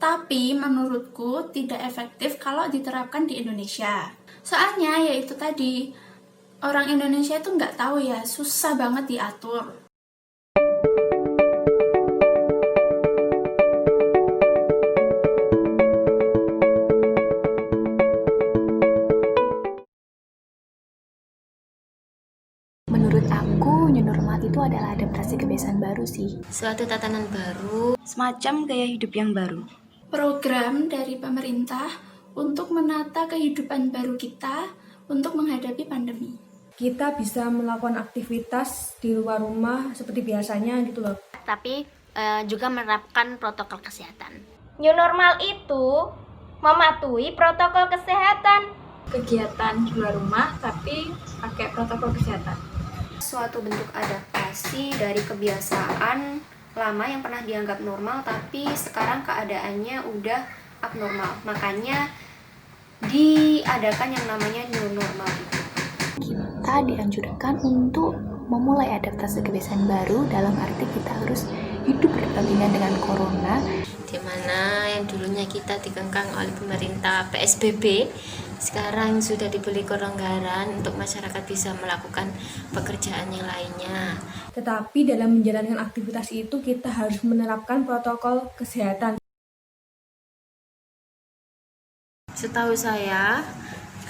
Tapi menurutku tidak efektif kalau diterapkan di Indonesia. Soalnya yaitu tadi, orang Indonesia itu nggak tahu ya, susah banget diatur. Menurut aku, new normal itu adalah adaptasi kebiasaan baru sih. Suatu tatanan baru, semacam gaya hidup yang baru. Program dari pemerintah untuk menata kehidupan baru kita untuk menghadapi pandemi. Kita bisa melakukan aktivitas di luar rumah seperti biasanya gitu loh. tapi juga menerapkan protokol kesehatan. New normal itu mematuhi protokol kesehatan. Kegiatan di luar rumah tapi pakai protokol kesehatan. Suatu bentuk adaptasi dari kebiasaan lama yang pernah dianggap normal tapi sekarang keadaannya udah abnormal. Makanya diadakan yang namanya new normal itu. Kita dianjurkan untuk memulai adaptasi kebiasaan baru dalam arti kita harus hidup berdampingan dengan corona. Di mana yang dulunya kita dikengkang oleh pemerintah PSBB, sekarang sudah diberi kelonggaran untuk masyarakat bisa melakukan pekerjaan yang lainnya. Tetapi dalam menjalankan aktivitas itu kita harus menerapkan protokol kesehatan. Setahu saya,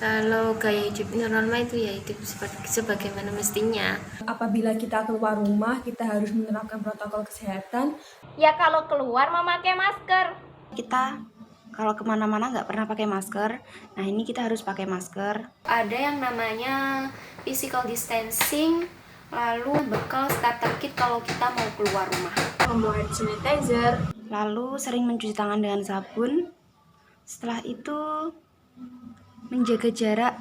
kalau gaya hidup new normal itu ya hidup sebagaimana mestinya. Apabila kita keluar rumah, kita harus menerapkan protokol kesehatan. Ya kalau keluar memakai masker. Kita kalau kemana-mana nggak pernah pakai masker, nah ini kita harus pakai masker. Ada yang namanya physical distancing, lalu bekal starter kit kalau kita mau keluar rumah. Membawa hand sanitizer, Lalu sering mencuci tangan dengan sabun. Setelah itu menjaga jarak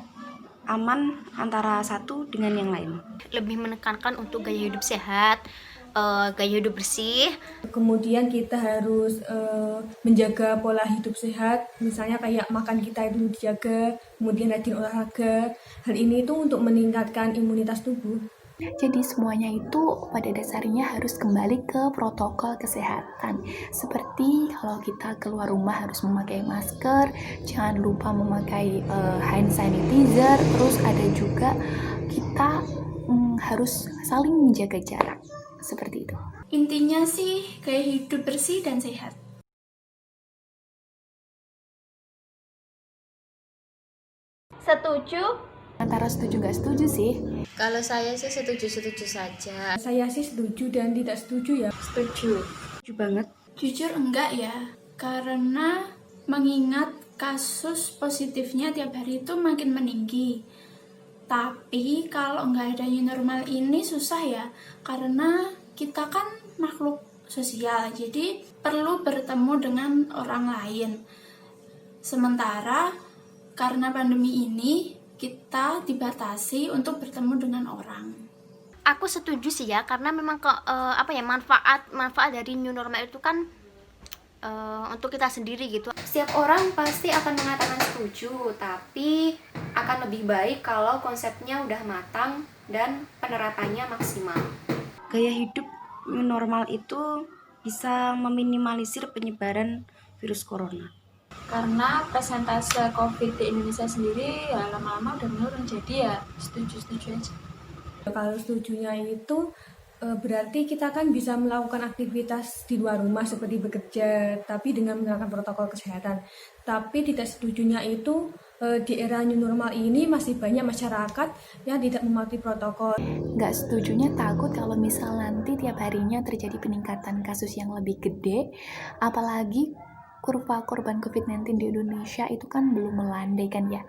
aman antara satu dengan yang lain. Lebih menekankan untuk gaya hidup sehat, gaya hidup bersih. Kemudian kita harus menjaga pola hidup sehat, misalnya kayak makan kita itu dijaga, kemudian rajin olahraga. Hal ini itu untuk meningkatkan imunitas tubuh. Jadi semuanya itu pada dasarnya harus kembali ke protokol kesehatan. Seperti kalau kita keluar rumah harus memakai masker, jangan lupa memakai hand sanitizer, terus ada juga kita harus saling menjaga jarak. Seperti itu. Intinya sih gaya hidup bersih dan sehat. Setuju? Antara setuju nggak setuju sih. Kalau saya sih setuju-setuju saja. Saya sih setuju dan tidak setuju ya. setuju. Setuju banget. Jujur enggak ya, karena mengingat kasus positifnya tiap hari itu makin meninggi. Tapi kalau nggak ada new normal ini susah ya, karena kita kan makhluk sosial, jadi perlu bertemu dengan orang lain. Sementara karena pandemi ini kita dibatasi untuk bertemu dengan orang. Aku setuju sih ya, karena memang manfaat dari new normal itu kan untuk kita sendiri gitu. Setiap orang pasti akan mengatakan setuju, tapi akan lebih baik kalau konsepnya udah matang dan penerapannya maksimal. Gaya hidup new normal itu bisa meminimalisir penyebaran virus corona. Karena persentase COVID di Indonesia sendiri ya lama-lama udah menurun, jadi ya setuju-setuju aja. Kalau setujunya itu berarti kita kan bisa melakukan aktivitas di luar rumah seperti bekerja, tapi dengan menerapkan protokol kesehatan. Tapi tidak setujunya itu di era new normal ini masih banyak masyarakat yang tidak mematuhi protokol. Nggak setujunya takut kalau misal nanti tiap harinya terjadi peningkatan kasus yang lebih gede, apalagi kurva korban COVID-19 di Indonesia itu kan belum melandai kan ya.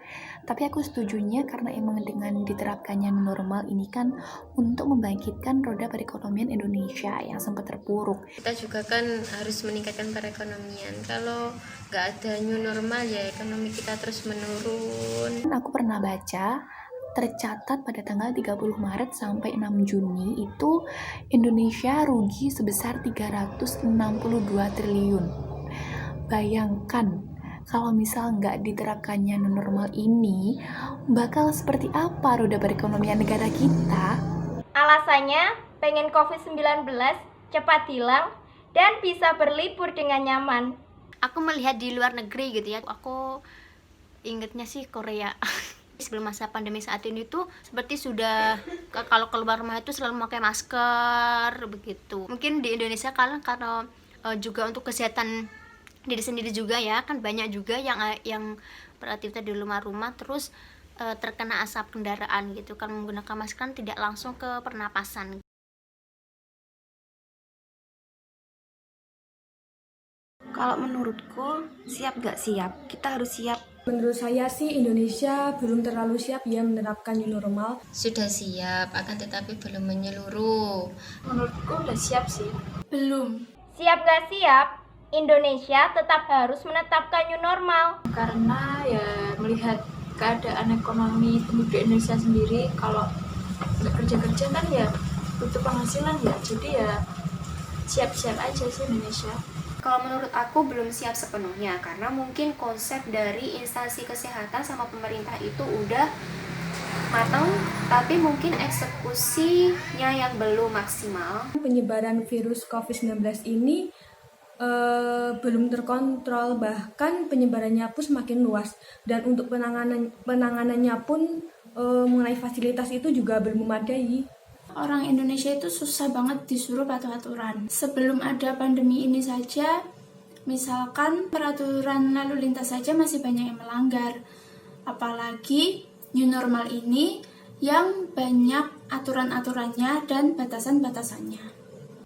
Tapi aku setujunya karena emang dengan diterapkannya normal ini kan untuk membangkitkan roda perekonomian Indonesia yang sempat terpuruk. Kita juga kan harus meningkatkan perekonomian. Kalau nggak ada new normal ya ekonomi kita terus menurun. Aku pernah baca tercatat pada tanggal 30 Maret sampai 6 Juni itu Indonesia rugi sebesar 362 triliun. Bayangkan kalau misal nggak diterapkannya new normal ini, bakal seperti apa roda perekonomian negara kita? Alasannya pengen COVID-19 cepat hilang dan bisa berlibur dengan nyaman. aku melihat di luar negeri gitu ya, aku ingetnya sih Korea. Sebelum masa pandemi saat ini tuh seperti sudah kalau keluar rumah itu selalu memakai masker begitu. Mungkin di Indonesia karena juga untuk kesehatan diri sendiri juga ya, kan banyak juga yang beraktivitas di rumah terus terkena asap kendaraan gitu kan, menggunakan masker kan tidak langsung ke pernapasan. Kalau menurutku, siap gak siap? Kita harus siap. Menurut saya sih Indonesia belum terlalu siap ya menerapkan new normal. Sudah siap, akan tetapi belum menyeluruh. Menurutku udah siap sih. Belum. Siap gak siap, Indonesia tetap harus menetapkan new normal. Karena ya melihat keadaan ekonomi penduduk Indonesia sendiri, kalau nggak kerja kan ya butuh penghasilan ya, jadi ya siap-siap aja sih Indonesia. Kalau menurut aku belum siap sepenuhnya, karena mungkin konsep dari instansi kesehatan sama pemerintah itu udah matang, tapi mungkin eksekusinya yang belum maksimal. Penyebaran virus COVID-19 ini belum terkontrol, bahkan penyebarannya pun semakin luas, dan untuk penanganannya pun mengenai fasilitas itu juga belum memadai. Orang Indonesia itu susah banget disuruh patuh aturan. Sebelum ada pandemi ini saja, misalkan peraturan lalu lintas saja masih banyak yang melanggar. Apalagi new normal ini yang banyak aturan-aturannya dan batasan-batasannya.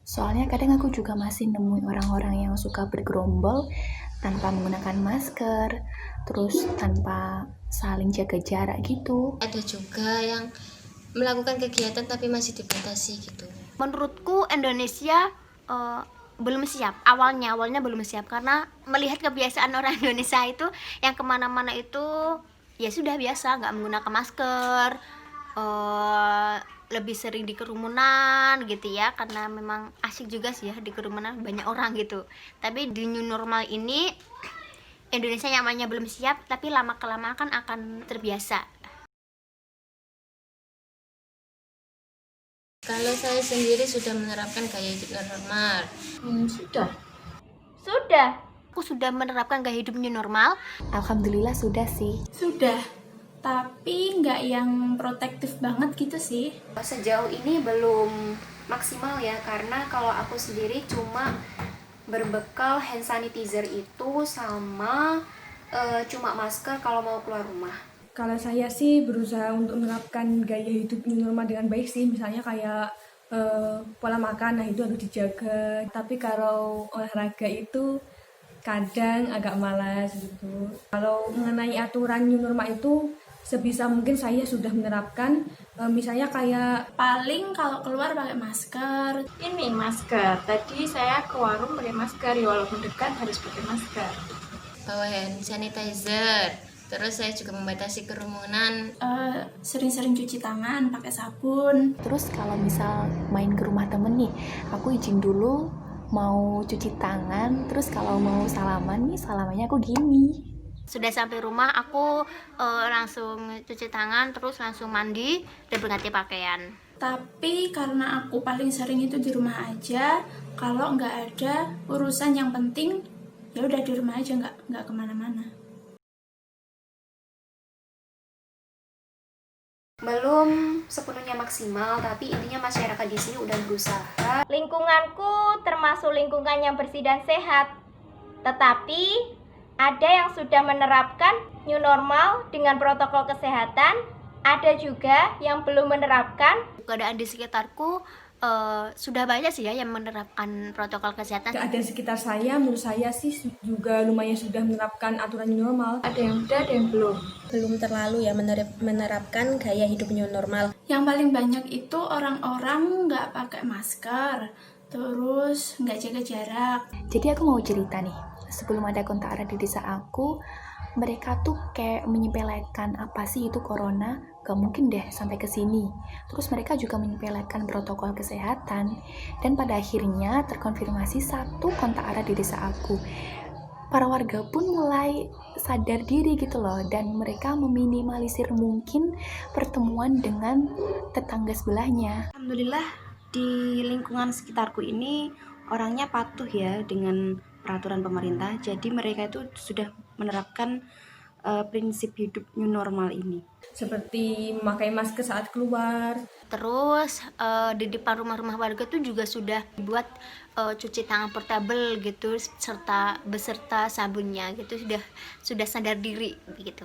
Soalnya kadang aku juga masih nemuin orang-orang yang suka bergerombol tanpa menggunakan masker, terus tanpa saling jaga jarak gitu. Ada juga yang melakukan kegiatan tapi masih dibatasi gitu. Menurutku Indonesia belum siap, awalnya belum siap, karena melihat kebiasaan orang Indonesia itu yang kemana-mana itu ya sudah biasa nggak menggunakan masker, lebih sering di kerumunan gitu ya, karena memang asik juga sih ya di kerumunan banyak orang gitu. Tapi di new normal ini Indonesia nyamannya belum siap, tapi lama-kelamaan kan akan terbiasa. Kalau saya sendiri sudah menerapkan gaya hidup normal. Sudah. Aku sudah menerapkan gaya hidup new normal. Alhamdulillah sudah sih. Sudah, tapi nggak yang protektif banget gitu sih. Sejauh ini belum maksimal ya, karena kalau aku sendiri cuma berbekal hand sanitizer itu sama cuma masker kalau mau keluar rumah. Kalau saya sih berusaha untuk menerapkan gaya hidup new normal dengan baik sih, misalnya kayak pola makan, nah itu harus dijaga. Tapi kalau olahraga itu kadang agak malas gitu. Kalau mengenai aturan new normal itu sebisa mungkin saya sudah menerapkan, misalnya kayak Paling kalau keluar pakai masker. Ini masker. Tadi saya ke warung pakai masker, ya walaupun dekat harus pakai masker. Bawa hand sanitizer. Terus saya juga membatasi kerumunan. Sering-sering cuci tangan pakai sabun. Terus kalau misal main ke rumah temen nih, aku izin dulu mau cuci tangan, terus kalau mau salaman nih, salamannya aku gini. Sudah sampai rumah aku langsung cuci tangan, terus langsung mandi dan berganti pakaian. Tapi karena aku paling sering itu di rumah aja, kalau nggak ada urusan yang penting, ya udah di rumah aja, nggak kemana-mana. Belum sepenuhnya maksimal, tapi intinya masyarakat di sini udah berusaha. Lingkunganku termasuk lingkungan yang bersih dan sehat. Tetapi ada yang sudah menerapkan new normal dengan protokol kesehatan, ada juga yang belum menerapkan. Keadaan di sekitarku sudah banyak sih ya yang menerapkan protokol kesehatan. keadaan sekitar saya, menurut saya sih juga lumayan sudah menerapkan aturan new normal. Ada yang udah, ada yang belum. Belum terlalu ya menerapkan gaya hidup new normal. Yang paling banyak itu orang-orang nggak pakai masker, terus nggak jaga jarak. Jadi aku mau cerita nih, sebelum ada kontak erat di desa aku, mereka tuh kayak menyepelekan apa sih itu corona, gak mungkin deh sampai ke sini. Terus mereka juga menyepelekan protokol kesehatan, dan pada akhirnya terkonfirmasi 1 kontak erat di desa aku. Para warga pun mulai sadar diri gitu loh, dan mereka meminimalisir mungkin pertemuan dengan tetangga sebelahnya. Alhamdulillah di lingkungan sekitarku ini orangnya patuh ya dengan peraturan pemerintah. Jadi mereka itu sudah menerapkan prinsip hidup new normal ini. Seperti memakai masker saat keluar. Terus di depan rumah-rumah warga tuh juga sudah dibuat cuci tangan portable gitu, beserta sabunnya gitu, sudah sadar diri begitu.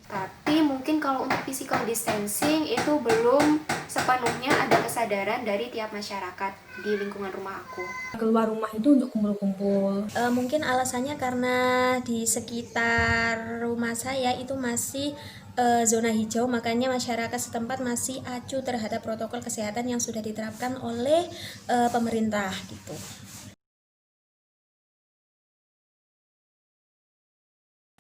Tapi mungkin kalau untuk physical distancing itu belum sepenuhnya ada kesadaran dari tiap masyarakat di lingkungan rumah aku. Keluar rumah itu untuk kumpul-kumpul. Mungkin alasannya karena di sekitar rumah saya itu masih zona hijau, makanya masyarakat setempat masih acuh terhadap protokol kesehatan yang sudah diterapkan oleh pemerintah gitu.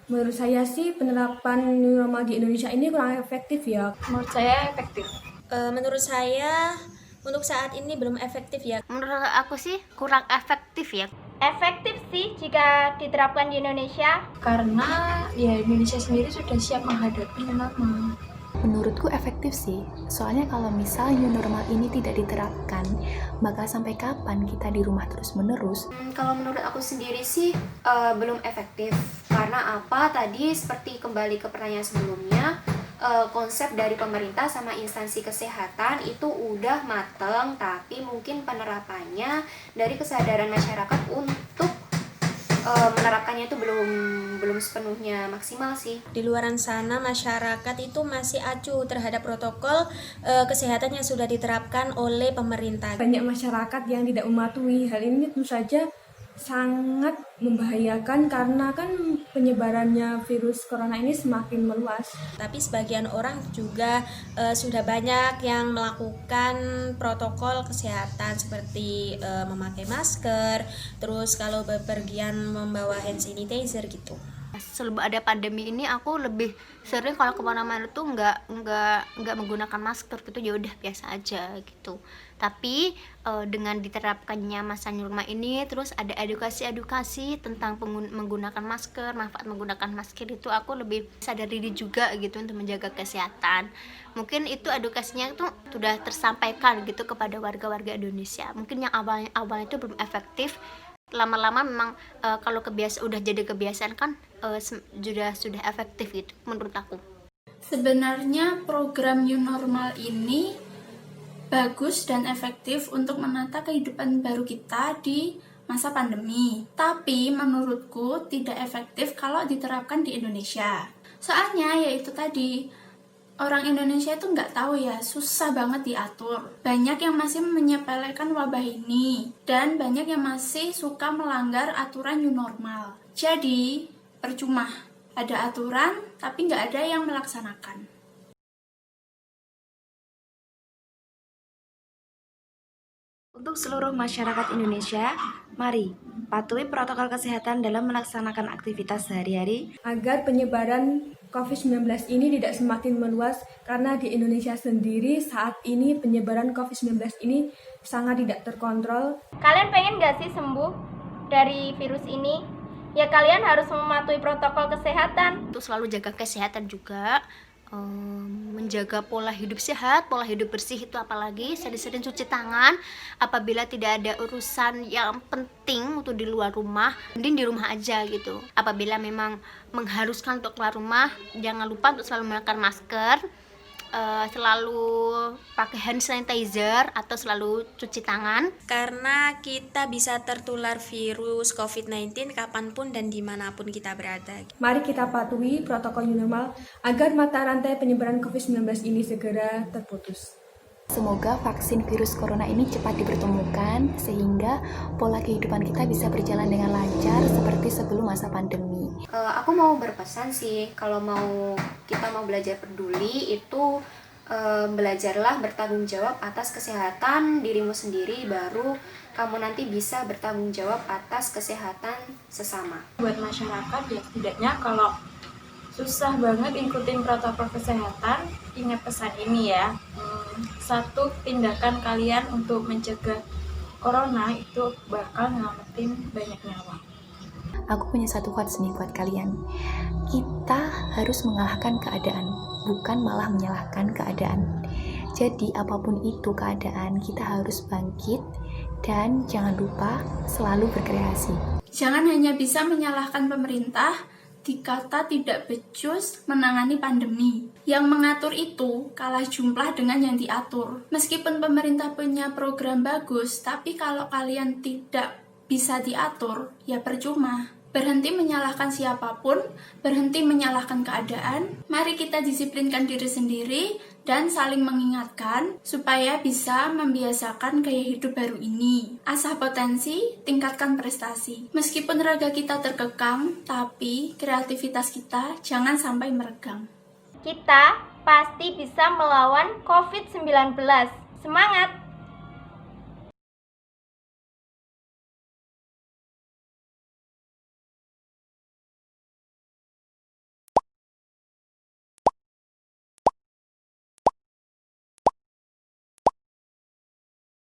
Menurut saya sih penerapan new normal di Indonesia ini kurang efektif ya. Menurut saya efektif. Menurut saya untuk saat ini belum efektif ya. Menurut aku sih kurang efektif ya. Efektif sih jika diterapkan di Indonesia. Karena ya Indonesia sendiri sudah siap menghadapi new normal. Menurutku efektif sih, soalnya kalau misal new normal ini tidak diterapkan, bakal sampai kapan kita di rumah terus-menerus? Kalau menurut aku sendiri sih belum efektif. Karena apa? Tadi seperti kembali ke pertanyaan sebelumnya, konsep dari pemerintah sama instansi kesehatan itu udah mateng, tapi mungkin penerapannya dari kesadaran masyarakat untuk menerapkannya itu belum sepenuhnya maksimal sih. Di luaran sana masyarakat itu masih acuh terhadap protokol kesehatan yang sudah diterapkan oleh pemerintah. Banyak masyarakat yang tidak mematuhi hal ini, tentu saja sangat membahayakan karena kan penyebarannya virus corona ini semakin meluas. Tapi sebagian orang juga sudah banyak yang melakukan protokol kesehatan seperti memakai masker, terus kalau bepergian membawa hand sanitizer gitu. Sebelum ada pandemi ini aku lebih sering kalau kemana-mana tuh nggak menggunakan masker gitu, ya udah biasa aja gitu. Tapi dengan diterapkannya masa new normal ini, terus ada edukasi tentang menggunakan masker, manfaat menggunakan masker, itu aku lebih sadar diri juga gitu untuk menjaga kesehatan. Mungkin itu edukasinya tuh sudah tersampaikan gitu kepada warga-warga Indonesia. Mungkin yang awalnya itu belum efektif, lama-lama memang kalau udah jadi kebiasaan kan sudah efektif gitu menurut aku. Sebenarnya program new normal ini bagus dan efektif untuk menata kehidupan baru kita di masa pandemi. Tapi menurutku tidak efektif kalau diterapkan di Indonesia. Soalnya yaitu tadi, orang Indonesia itu nggak tahu ya, susah banget diatur. Banyak yang masih menyepelekan wabah ini, dan banyak yang masih suka melanggar aturan new normal. Jadi, percuma. Ada aturan, tapi nggak ada yang melaksanakan. Untuk seluruh masyarakat Indonesia, mari patuhi protokol kesehatan dalam melaksanakan aktivitas sehari-hari agar penyebaran COVID-19 ini tidak semakin meluas, karena di Indonesia sendiri saat ini penyebaran COVID-19 ini sangat tidak terkontrol. Kalian pengen gak sih sembuh dari virus ini? Ya kalian harus mematuhi protokol kesehatan. Untuk selalu jaga kesehatan juga, menjaga pola hidup sehat, pola hidup bersih, itu apalagi sering-sering cuci tangan. Apabila tidak ada urusan yang penting untuk di luar rumah, mending di rumah aja gitu. Apabila memang mengharuskan untuk keluar rumah, jangan lupa untuk selalu menggunakan masker, selalu pakai hand sanitizer atau selalu cuci tangan. Karena kita bisa tertular virus COVID-19 kapanpun dan dimanapun kita berada. Mari kita patuhi protokol new normal agar mata rantai penyebaran COVID-19 ini segera terputus. Semoga vaksin virus corona ini cepat dipertemukan sehingga pola kehidupan kita bisa berjalan dengan lancar seperti sebelum masa pandemi. Aku mau berpesan sih, kalau kita mau belajar peduli itu belajarlah bertanggung jawab atas kesehatan dirimu sendiri, baru kamu nanti bisa bertanggung jawab atas kesehatan sesama. Buat masyarakat ya setidaknya kalau susah banget ikutin protokol kesehatan, ingat pesan ini ya. Satu, tindakan kalian untuk mencegah corona itu bakal nyelamatin banyak nyawa. Aku punya satu quotes nih buat kalian. Kita harus mengalahkan keadaan, bukan malah menyalahkan keadaan. Jadi apapun itu keadaan, kita harus bangkit, Dan jangan lupa selalu berkreasi. Jangan hanya bisa menyalahkan pemerintah dikata tidak becus menangani pandemi. Yang mengatur itu kalah jumlah dengan yang diatur. Meskipun pemerintah punya program bagus, tapi kalau kalian tidak bisa diatur, ya percuma. Berhenti menyalahkan siapapun, berhenti menyalahkan keadaan. Mari kita disiplinkan diri sendiri dan saling mengingatkan supaya bisa membiasakan gaya hidup baru ini. Asah potensi, tingkatkan prestasi. Meskipun raga kita terkekang, tapi kreativitas kita jangan sampai meregang. Kita pasti bisa melawan COVID-19. Semangat!